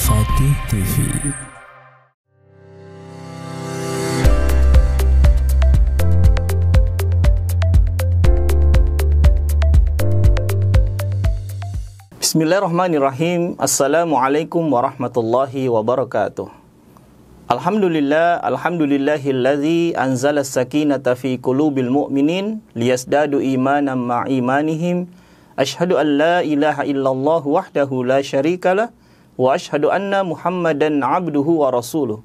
Al-Fatih TV. Bismillahirrahmanirrahim. Assalamualaikum warahmatullahi wabarakatuh. Alhamdulillahilladzi anzala as-sakinata fi qulubil mu'minin liyazdadu imanan ma'imanihim. Asyhadu an la ilaha illallah wahdahu la syarikalah wa asyhadu anna Muhammadan abduhu wa rasuluh.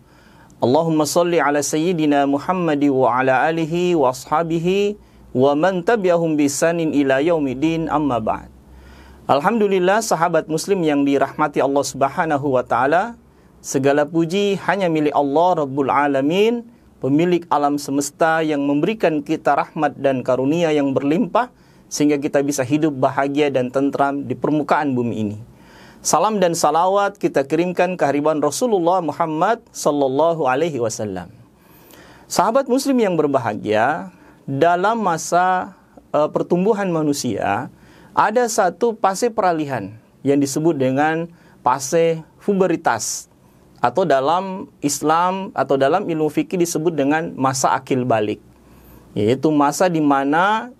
Allahumma salli ala sayyidina Muhammadi wa ala alihi wa ashabihi wa man tabi'ahum bi ihsanin ila yaumiddin, amma ba'd. Alhamdulillah, sahabat muslim yang dirahmati Allah Subhanahu wa taala, segala puji hanya milik Allah Rabbul Alamin, pemilik alam semesta yang memberikan kita rahmat dan karunia yang berlimpah sehingga kita bisa hidup bahagia dan tentram di permukaan bumi ini. Salam dan salawat kita kirimkan ke hadirat Rasulullah Muhammad sallallahu alaihi wasallam. Sahabat muslim yang berbahagia, dalam masa pertumbuhan manusia ada satu fase peralihan yang disebut dengan fase puberitas, atau dalam Islam atau dalam ilmu fikih disebut dengan masa akil balik, yaitu masa di mana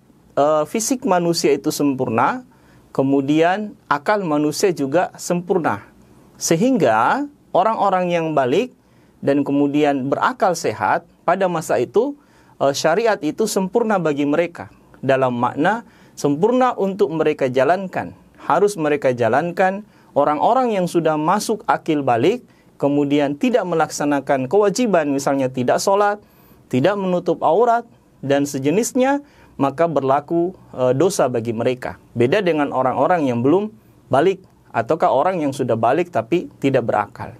fisik manusia itu sempurna, kemudian akal manusia juga sempurna, sehingga orang-orang yang balik dan kemudian berakal sehat pada masa itu, syariat itu sempurna bagi mereka, dalam makna sempurna untuk mereka jalankan. Harus mereka jalankan. Orang-orang yang sudah masuk akil balik, kemudian tidak melaksanakan kewajiban, misalnya tidak sholat, tidak menutup aurat, dan sejenisnya, maka berlaku dosa bagi mereka. Beda dengan orang-orang yang belum balik, ataukah orang yang sudah balik tapi tidak berakal.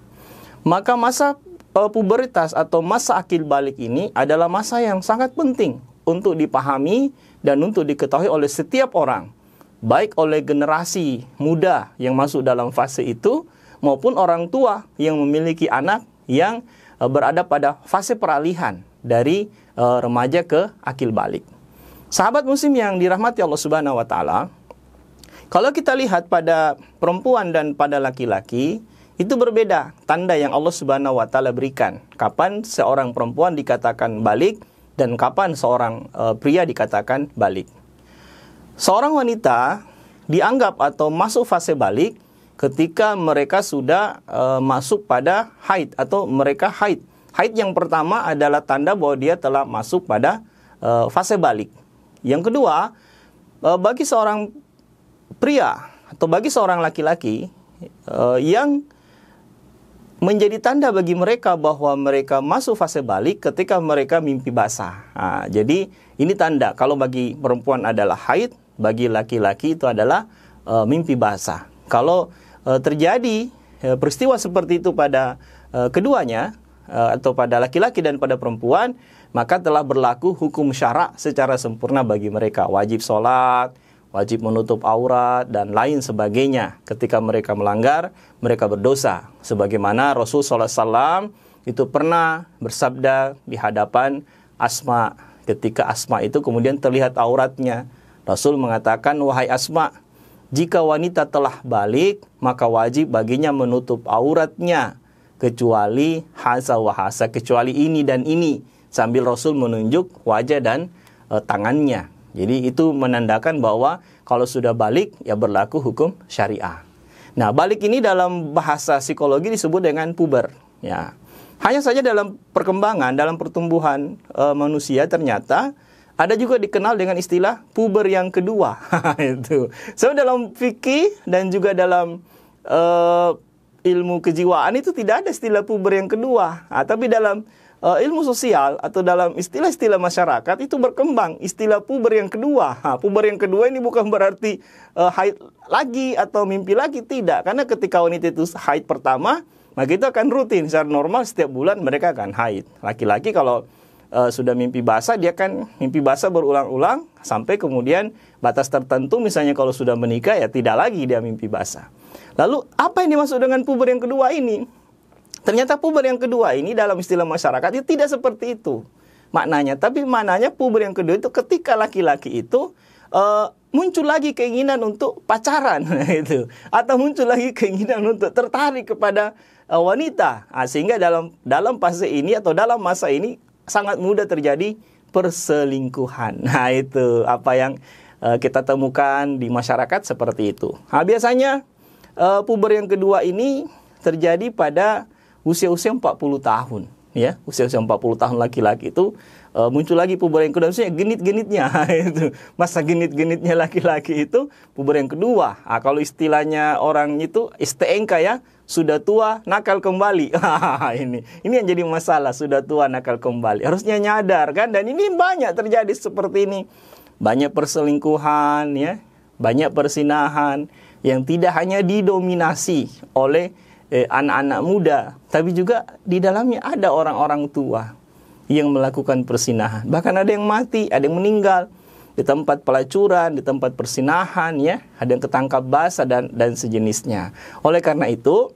Maka masa puberitas atau masa akil balik ini adalah masa yang sangat penting untuk dipahami dan untuk diketahui oleh setiap orang, baik oleh generasi muda yang masuk dalam fase itu, maupun orang tua yang memiliki anak yang berada pada fase peralihan dari remaja ke akil balik. Sahabat muslim yang dirahmati Allah Subhanahu wa taala, kalau kita lihat pada perempuan dan pada laki-laki, itu berbeda tanda yang Allah Subhanahu wa taala berikan. Kapan seorang perempuan dikatakan balik dan kapan seorang pria dikatakan balik. Seorang wanita dianggap atau masuk fase balik ketika mereka sudah masuk pada haid atau mereka haid. Haid yang pertama adalah tanda bahwa dia telah masuk pada fase balik. Yang kedua, bagi seorang pria atau bagi seorang laki-laki yang menjadi tanda bagi mereka bahwa mereka masuk fase balik ketika mereka mimpi basah. Jadi ini tanda kalau bagi perempuan adalah haid, bagi laki-laki itu adalah mimpi basah. Kalau terjadi peristiwa seperti itu pada keduanya, atau pada laki-laki dan pada perempuan, maka telah berlaku hukum syara secara sempurna bagi mereka. Wajib sholat, wajib menutup aurat, dan lain sebagainya. Ketika mereka melanggar, mereka berdosa. Sebagaimana Rasul SAW itu pernah bersabda di hadapan Asma. Ketika Asma itu kemudian terlihat auratnya, Rasul mengatakan, "Wahai Asma, jika wanita telah balik, maka wajib baginya menutup auratnya, kecuali hasa wa hasa, kecuali ini dan ini." Sambil Rasul menunjuk wajah dan tangannya. Jadi itu menandakan bahwa kalau sudah balik, ya berlaku hukum syariah. Nah, balik ini dalam bahasa psikologi disebut dengan puber. Ya. Hanya saja dalam perkembangan, dalam pertumbuhan manusia ternyata ada juga dikenal dengan istilah puber yang kedua. Itu. So dalam fikih dan juga dalam ilmu kejiwaan itu tidak ada istilah puber yang kedua. Tapi dalam ilmu sosial atau dalam istilah-istilah masyarakat itu berkembang istilah puber yang kedua. Puber yang kedua ini bukan berarti haid lagi atau mimpi lagi, tidak. Karena ketika wanita itu haid pertama, maka itu akan rutin secara normal setiap bulan mereka akan haid. Laki-laki kalau sudah mimpi basah, dia akan mimpi basah berulang-ulang sampai kemudian batas tertentu, misalnya kalau sudah menikah ya tidak lagi dia mimpi basah. Lalu apa yang dimaksud dengan puber yang kedua ini? Ternyata puber yang kedua ini dalam istilah masyarakat itu tidak seperti itu maknanya. Tapi maknanya puber yang kedua itu ketika laki-laki itu muncul lagi keinginan untuk pacaran itu, atau muncul lagi keinginan untuk tertarik kepada wanita. Sehingga dalam fase ini atau dalam masa ini sangat mudah terjadi perselingkuhan. Nah, itu apa yang kita temukan di masyarakat seperti itu. Biasanya puber yang kedua ini terjadi pada usia-usia 40 tahun. Ya, usia-usia 40 tahun laki-laki itu muncul lagi puber yang kedua, maksudnya genit-genitnya itu. Masa genit-genitnya laki-laki itu puber yang kedua. Kalau istilahnya orang itu STNK ya, sudah tua nakal kembali. Ini yang jadi masalah, sudah tua nakal kembali. Harusnya nyadar kan, dan ini banyak terjadi seperti ini. Banyak perselingkuhan ya, banyak persinahan yang tidak hanya didominasi oleh anak-anak muda, tapi juga di dalamnya ada orang-orang tua yang melakukan persinahan. Bahkan ada yang mati, ada yang meninggal di tempat pelacuran, di tempat persinahan ya, ada yang ketangkap basah dan sejenisnya. Oleh karena itu,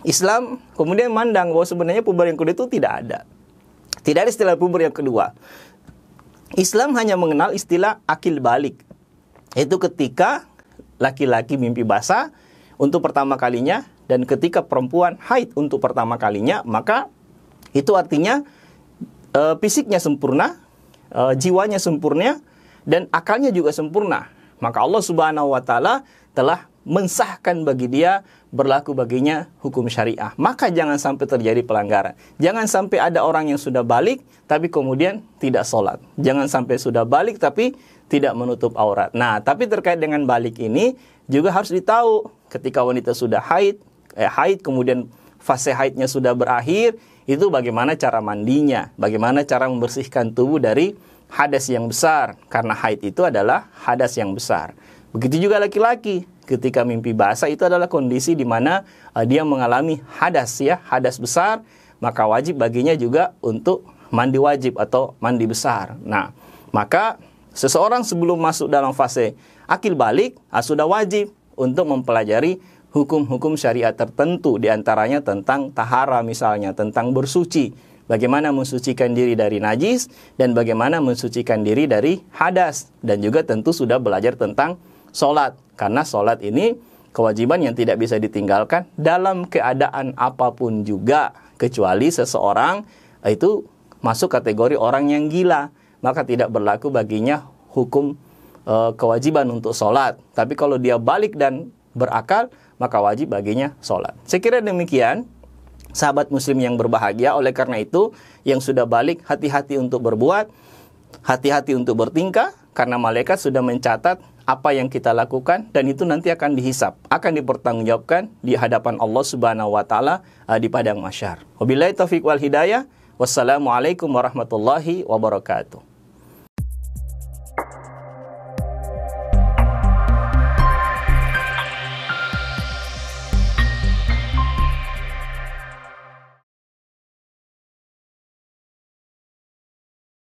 Islam kemudian memandang bahwa sebenarnya puber yang kedua itu tidak ada. Tidak ada istilah puber yang kedua. Islam hanya mengenal istilah akil balik. Itu ketika laki-laki mimpi basah untuk pertama kalinya, dan ketika perempuan haid untuk pertama kalinya, maka itu artinya fisiknya sempurna, jiwanya sempurna, dan akalnya juga sempurna. Maka Allah Subhanahu wa Ta'ala telah mensahkan bagi dia, berlaku baginya hukum syariah. Maka jangan sampai terjadi pelanggaran. Jangan sampai ada orang yang sudah balik tapi kemudian tidak sholat. Jangan sampai sudah balik tapi tidak menutup aurat. Nah, tapi terkait dengan balik ini juga harus ditahu, ketika wanita sudah haid kemudian fase haidnya sudah berakhir, itu bagaimana cara mandinya, bagaimana cara membersihkan tubuh dari hadas yang besar, karena haid itu adalah hadas yang besar. Begitu juga laki-laki, ketika mimpi basah itu adalah kondisi di mana dia mengalami hadas ya, hadas besar, maka wajib baginya juga untuk mandi wajib atau mandi besar. Nah, maka seseorang sebelum masuk dalam fase akil balik sudah wajib untuk mempelajari hukum-hukum syariat tertentu, diantaranya tentang tahara misalnya, tentang bersuci, bagaimana mensucikan diri dari najis, dan bagaimana mensucikan diri dari hadas, dan juga tentu sudah belajar tentang sholat, karena sholat ini kewajiban yang tidak bisa ditinggalkan dalam keadaan apapun juga, kecuali seseorang itu masuk kategori orang yang gila, maka tidak berlaku baginya hukum kewajiban untuk sholat. Tapi kalau dia balik dan berakal, maka wajib baginya sholat. Saya kira demikian, sahabat muslim yang berbahagia. Oleh karena itu, yang sudah balik, hati-hati untuk berbuat, hati-hati untuk bertingkah, karena malaikat sudah mencatat apa yang kita lakukan, dan itu nanti akan dihisap, akan dipertanggungjawabkan di hadapan Allah Subhanahu wa Ta'ala di padang mahsyar. Wabillahi taufiq wal hidayah. Wassalamualaikum warahmatullahi wabarakatuh.